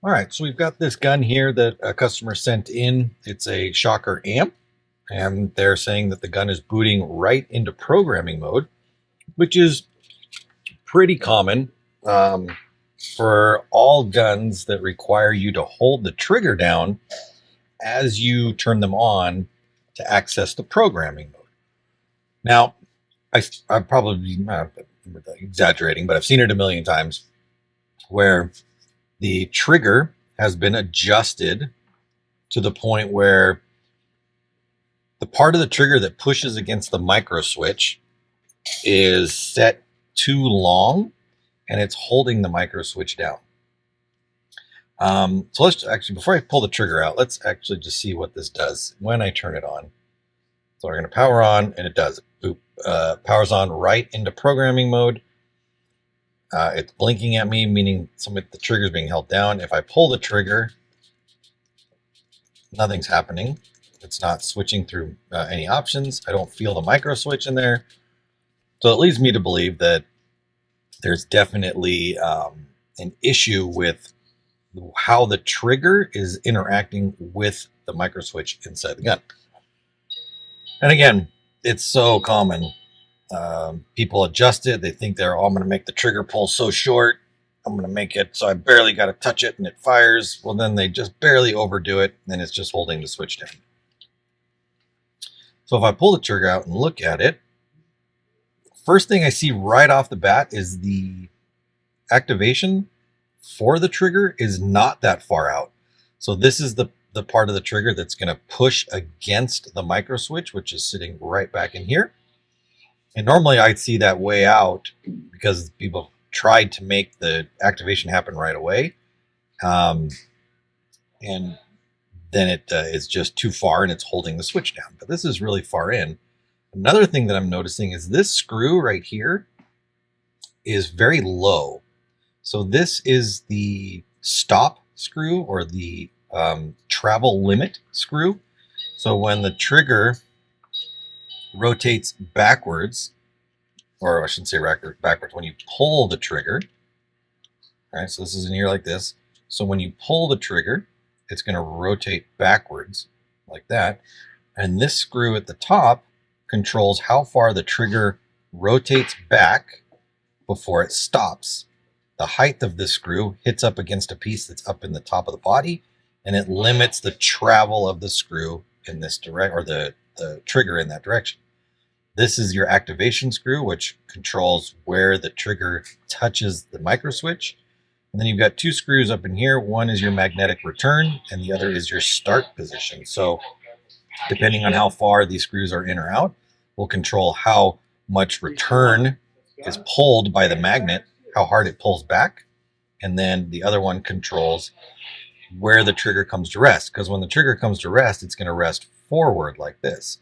All right, so we've got this gun here that a customer sent in. It's a Shocker amp, and they're saying that the gun is booting right into programming mode, which is pretty common um, for all guns that require you to hold the trigger down as you turn them on to access the programming mode. Now, I'm probably exaggerating, but I've seen it a million times where the trigger has been adjusted to the point where the part of the trigger that pushes against the micro switch is set too long and it's holding the micro switch down. So let's actually, before I pull the trigger out, let's actually just see what this does when I turn it on. So we're going to power on, and it does. Boop, powers on right into programming mode. It's blinking at me, meaning some of the trigger is being held down. If I pull the trigger, nothing's happening. It's not switching through any options. I don't feel the micro switch in there. So it leads me to believe that there's definitely an issue with how the trigger is interacting with the micro switch inside the gun. And again, it's so common. People adjust it. They think they're, oh, I'm going to make the trigger pull so short. I'm going to make it so I barely got to touch it and it fires. Well, then they just barely overdo it, and it's just holding the switch down. So if I pull the trigger out and look at it, first thing I see right off the bat is the activation for the trigger is not that far out. So this is the part of the trigger that's going to push against the micro switch, which is sitting right back in here. And normally I'd see that way out because people tried to make the activation happen right away. And then it is just too far and it's holding the switch down. But this is really far in. Another thing that I'm noticing is this screw right here is very low. So this is the stop screw or the travel limit screw. So when the trigger rotates backwards, or I shouldn't say backwards, when you pull the trigger, all right, so this is in here like this. So when you pull the trigger, it's going to rotate backwards like that. And this screw at the top controls how far the trigger rotates back before it stops. The height of this screw hits up against a piece that's up in the top of the body, and it limits the travel of the screw in this direct, or the trigger in that direction. This is your activation screw, which controls where the trigger touches the micro switch. And then you've got two screws up in here. One is your magnetic return, and the other is your start position. So depending on how far these screws are in or out, will control how much return is pulled by the magnet, how hard it pulls back. And then the other one controls where the trigger comes to rest. Because when the trigger comes to rest, it's going to rest forward like this.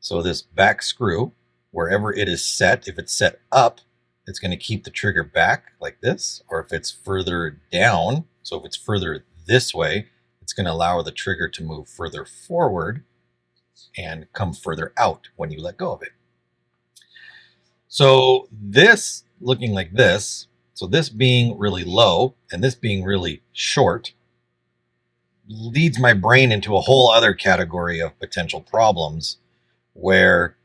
So this back screw, wherever it is set, if it's set up, it's going to keep the trigger back like this. Or if it's further down, so if it's further this way, it's going to allow the trigger to move further forward and come further out when you let go of it. So this looking like this, so this being really low and this being really short, leads my brain into a whole other category of potential problems where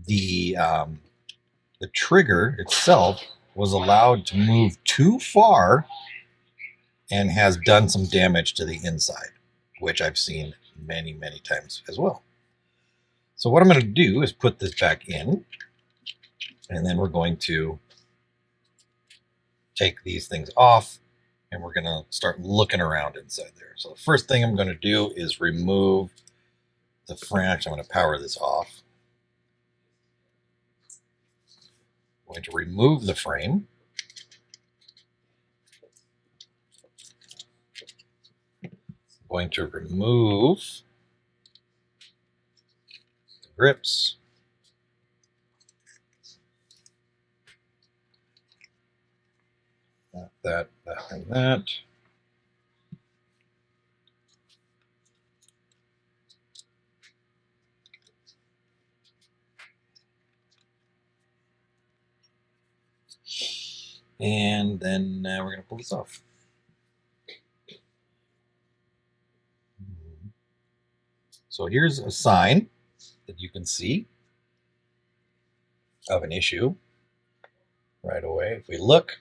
the trigger itself was allowed to move too far and has done some damage to the inside, which I've seen many, many times as well. So what I'm going to do is put this back in, and then we're going to take these things off, and we're going to start looking around inside there. So the first thing I'm going to do is remove the frame. Actually, I'm going to power this off. I'm going to remove the frame. I'm going to remove the grips. That, and that. And then we're going to pull this off. So here's a sign that you can see of an issue right away. If we look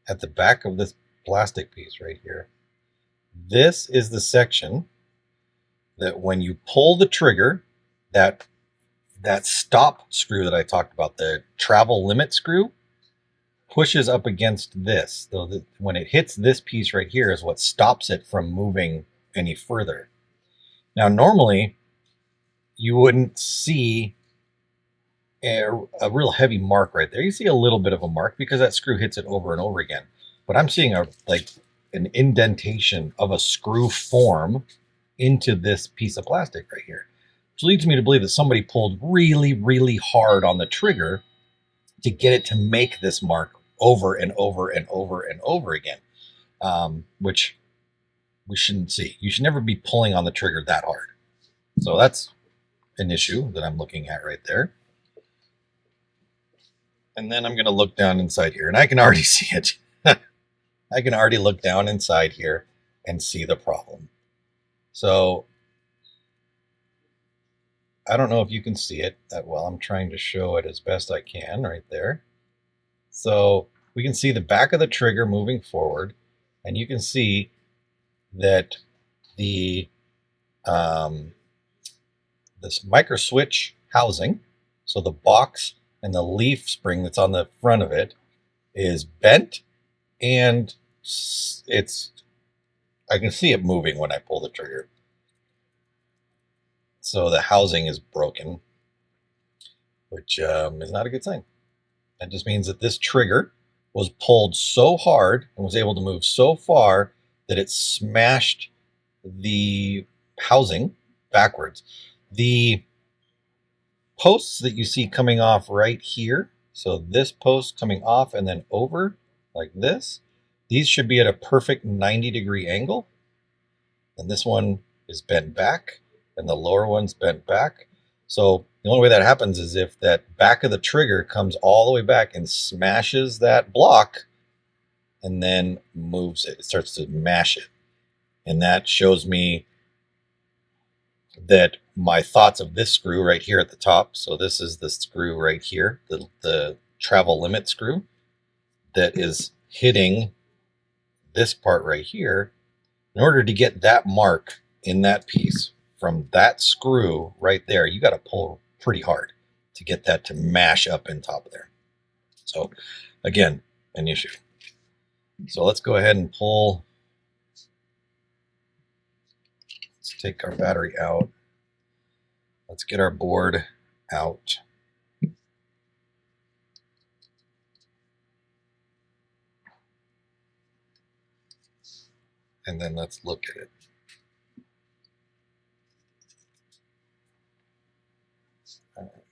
at the back of this plastic piece right here, this is the section that when you pull the trigger, that stop screw that I talked about, the travel limit screw, pushes up against this. So that when it hits this piece right here is what stops it from moving any further. Now, normally you wouldn't see a real heavy mark right there. You see a little bit of a mark because that screw hits it over and over again. But I'm seeing an indentation of a screw form into this piece of plastic right here, which leads me to believe that somebody pulled really, really hard on the trigger to get it to make this mark over and over and over and over again, which we shouldn't see. You should never be pulling on the trigger that hard. So that's an issue that I'm looking at right there. And then I'm going to look down inside here, and I can already see it. I can already look down inside here and see the problem. So I don't know if you can see it that well. I'm trying to show it as best I can right there. So we can see the back of the trigger moving forward, and you can see that the this micro switch housing, so the box and the leaf spring that's on the front of it, is bent, and I can see it moving when I pull the trigger. So the housing is broken, which is not a good sign. That just means that this trigger was pulled so hard and was able to move so far that it smashed the housing backwards. The posts that you see coming off right here, so this post coming off and then over like this, these should be at a perfect 90-degree angle. And this one is bent back and the lower one's bent back. So the only way that happens is if that back of the trigger comes all the way back and smashes that block and then moves it. It starts to mash it. And that shows me that my thoughts of this screw right here at the top. So this is the screw right here, the travel limit screw that is hitting this part right here. In order to get that mark in that piece from that screw right there, you got to pull pretty hard to get that to mash up in top of there. So again, an issue. So let's go ahead and pull. Let's take our battery out. Let's get our board out. And then let's look at it. All right.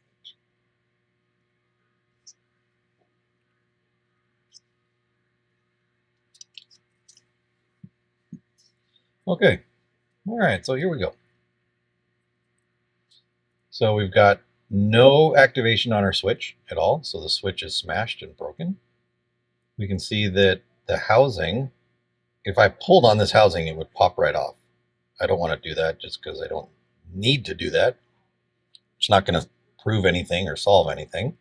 Okay. All right, so here we go. So we've got no activation on our switch at all. So the switch is smashed and broken. We can see that the housing, if I pulled on this housing, it would pop right off. I don't want to do that just because I don't need to do that. It's not going to prove anything or solve anything.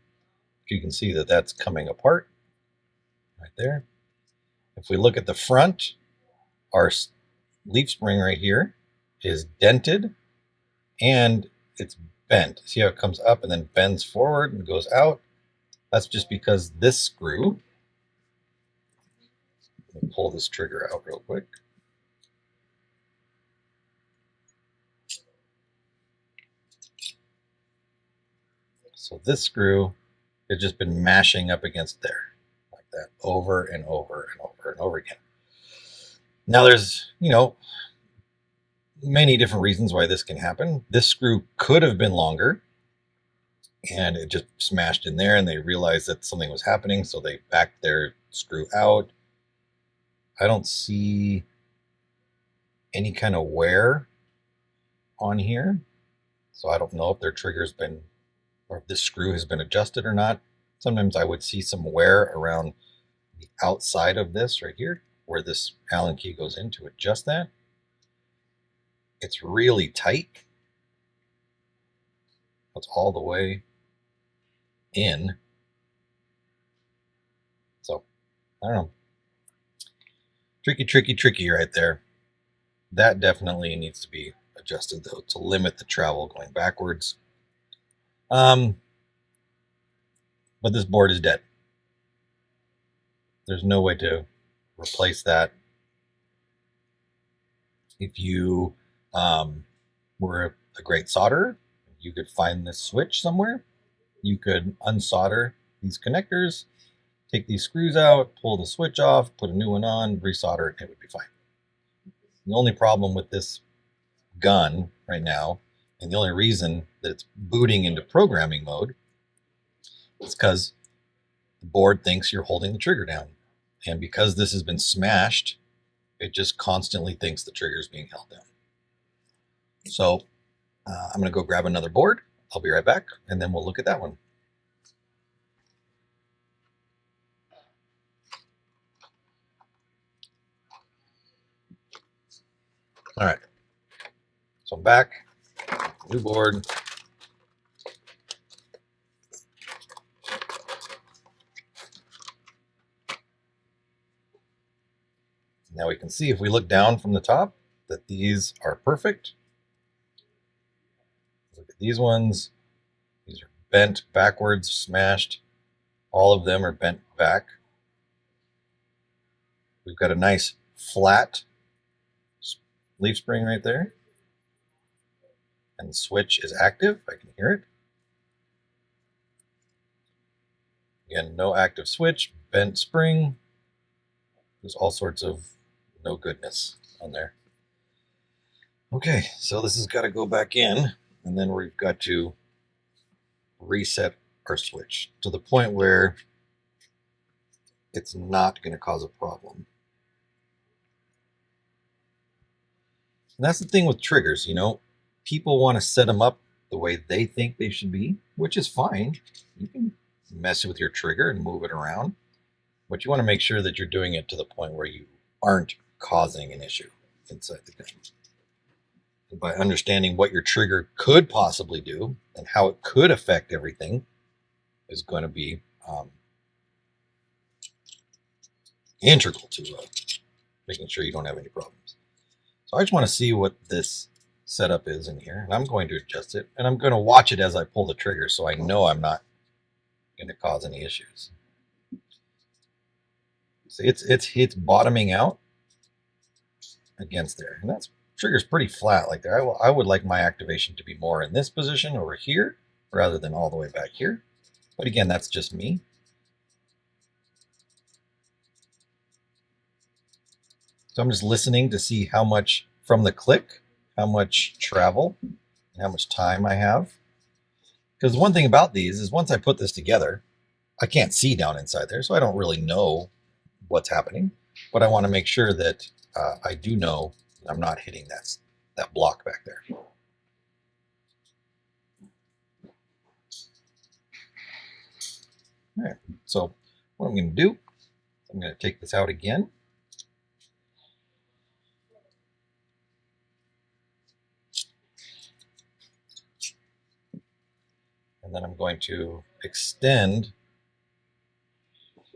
You can see that that's coming apart right there. If we look at the front, our leaf spring right here is dented and it's bent. See how it comes up and then bends forward and goes out? That's just because this screw, let me pull this trigger out real quick. So this screw has just been mashing up against there like that over and over and over and over again. Now there's, many different reasons why this can happen. This screw could have been longer and it just smashed in there and they realized that something was happening, so they backed their screw out. I don't see any kind of wear on here, so I don't know if their trigger's been, or if this screw has been adjusted or not. Sometimes I would see some wear around the outside of this right here, where this Allen key goes in to adjust that. It's really tight, It's all the way in. So, I don't know. Tricky right there. That definitely needs to be adjusted, though, to limit the travel going backwards. But this board is dead. There's no way to replace that. If you were a great solderer, you could find this switch somewhere. You could unsolder these connectors, take these screws out, pull the switch off, put a new one on, resolder it, and it would be fine. The only problem with this gun right now, and the only reason that it's booting into programming mode, is because the board thinks you're holding the trigger down. And because this has been smashed, it just constantly thinks the trigger is being held down. So I'm going to go grab another board. I'll be right back, and then we'll look at that one. All right. So I'm back. New board. Now we can see if we look down from the top that these are perfect. Look at these ones. These are bent backwards, smashed. All of them are bent back. We've got a nice flat leaf spring right there. And the switch is active. I can hear it. Again, no active switch, bent spring. There's all sorts of no goodness on there. Okay, so this has got to go back in, and then we've got to reset our switch to the point where it's not going to cause a problem. And that's the thing with triggers, you know, people want to set them up the way they think they should be, which is fine. You can mess with your trigger and move it around, but you want to make sure that you're doing it to the point where you aren't causing an issue inside the gun. And by understanding what your trigger could possibly do and how it could affect everything is going to be integral to making sure you don't have any problems. So I just want to see what this setup is in here, and I'm going to adjust it, and I'm going to watch it as I pull the trigger so I know I'm not going to cause any issues. So it's bottoming out against there, and that's trigger's pretty flat like there. I would like my activation to be more in this position over here rather than all the way back here. But again, that's just me. So I'm just listening to see how much from the click, how much travel, and how much time I have. Because one thing about these is once I put this together, I can't see down inside there, so I don't really know what's happening. But I want to make sure that I do know that I'm not hitting that block back there. All right, so what I'm going to do, I'm going to take this out again. And then I'm going to extend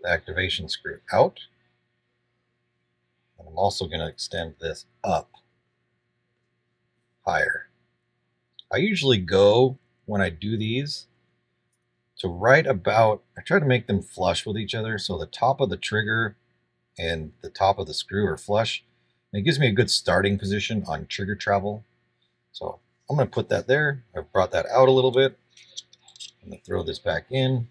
the activation screw out. And I'm also going to extend this up higher. I usually go, when I do these, to right about, I try to make them flush with each other so the top of the trigger and the top of the screw are flush. And it gives me a good starting position on trigger travel. So I'm going to put that there. I've brought that out a little bit. I'm going to throw this back in.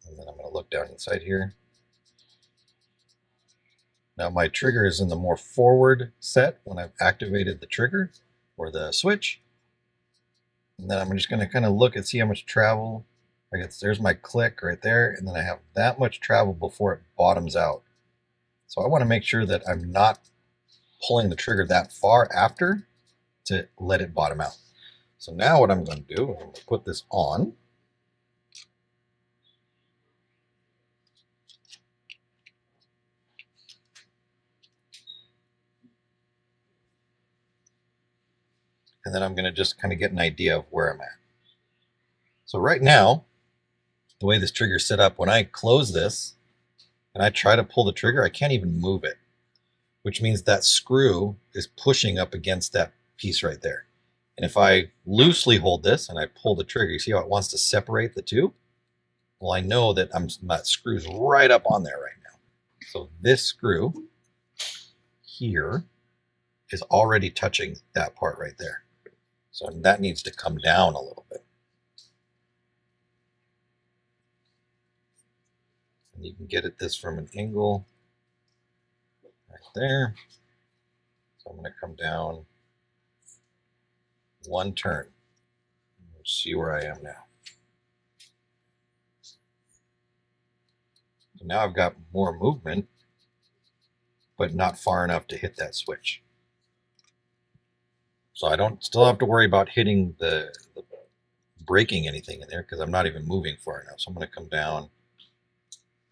And then I'm going to look down inside here. Now my trigger is in the more forward set when I've activated the trigger or the switch. And then I'm just going to kind of look and see how much travel. There's my click right there, and then I have that much travel before it bottoms out. So I want to make sure that I'm not pulling the trigger that far after to let it bottom out. So now what I'm going to do, I'm going to put this on. and then I'm going to just kind of get an idea of where I'm at. So right now, the way this trigger is set up, when I close this and I try to pull the trigger, I can't even move it, which means that screw is pushing up against that piece right there. And if I loosely hold this and I pull the trigger, you see how it wants to separate the two? Well, I know that that screw's right up on there right now. So this screw here is already touching that part right there. So that needs to come down a little bit. And you can get at this from an angle right there. So I'm going to come down one turn. Let's see where I am now. So now I've got more movement, but not far enough to hit that switch. So I don't still have to worry about hitting the breaking anything in there because I'm not even moving far enough. So I'm going to come down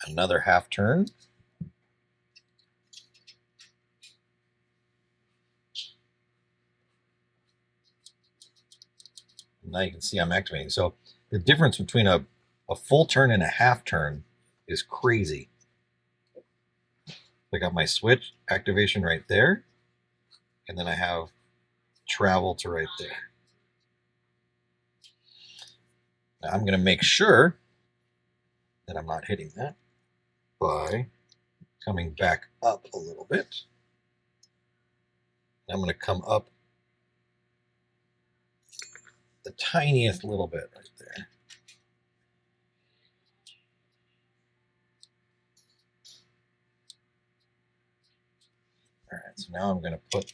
another half turn. Now you can see I'm activating. So the difference between a full turn and a half turn is crazy. I got my switch activation right there, and then I have travel to right there. Now I'm going to make sure that I'm not hitting that by coming back up a little bit. I'm going to come up the tiniest little bit right there. All right, so now I'm going to put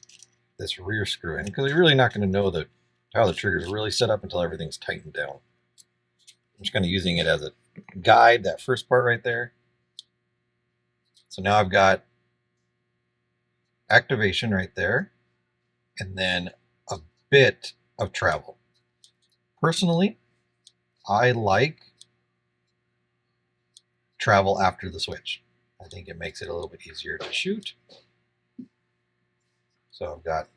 this rear screw in because you're really not going to know how the trigger is really set up until everything's tightened down. I'm just kind of using it as a guide, that first part right there. So now I've got activation right there, and then a bit of travel. Personally, I like travel after the switch. I think it makes it a little bit easier to shoot. So I've got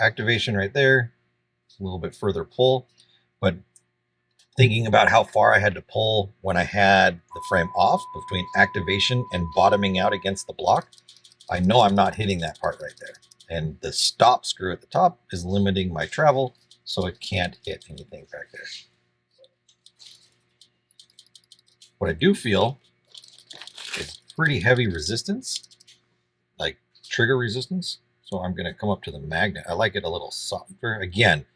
activation right there, a little bit further pull, but thinking about how far I had to pull when I had the frame off between activation and bottoming out against the block, I know I'm not hitting that part right there. And the stop screw at the top is limiting my travel, so it can't hit anything back there. What I do feel is pretty heavy resistance, like trigger resistance. So I'm going to come up to the magnet. I like it a little softer. Again,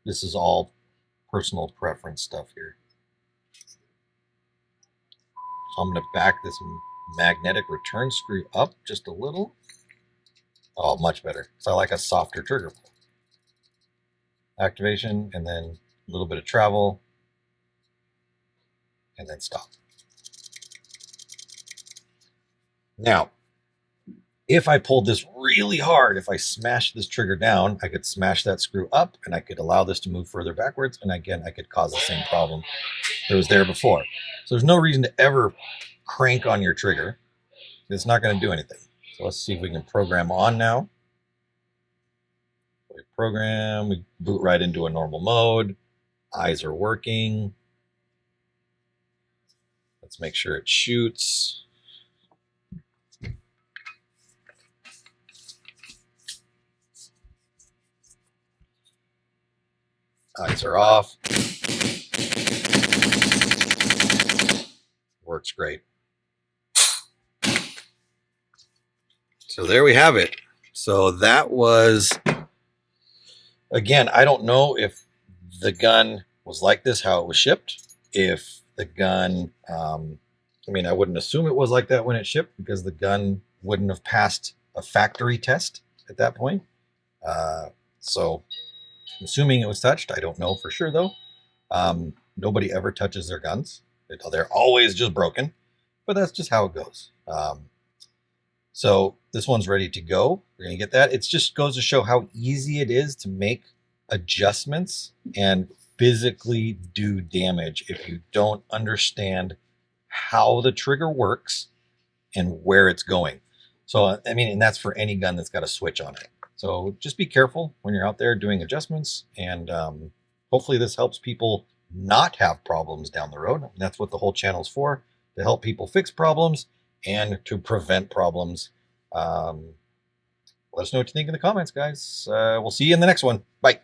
this is all personal preference stuff here. So I'm going to back this magnetic return screw up just a little. Oh, much better. So I like a softer trigger pull. Activation, and then a little bit of travel, and then stop. Now, if I pulled this really hard, if I smashed this trigger down, I could smash that screw up and I could allow this to move further backwards. And again, I could cause the same problem that was there before. So there's no reason to ever crank on your trigger. It's not going to do anything. So let's see if we can program on now. We program, we boot right into a normal mode. Eyes are working. Let's make sure it shoots. Eyes are off. Works great. So there we have it. So that was, again, I don't know if the gun was like this, how it was shipped. If the gun, I mean, I wouldn't assume it was like that when it shipped because the gun wouldn't have passed a factory test at that point. So assuming it was touched, I don't know for sure though. Nobody ever touches their guns. They're always just broken, but that's just how it goes. So this one's ready to go. We're going to get that. It just goes to show how easy it is to make adjustments and physically do damage if you don't understand how the trigger works and where it's going. So, I mean, and that's for any gun that's got a switch on it. So just be careful when you're out there doing adjustments, and hopefully this helps people not have problems down the road. And that's what the whole channel is for, to help people fix problems and to prevent problems. Let us know what you think in the comments, guys. We'll see you in the next one. Bye.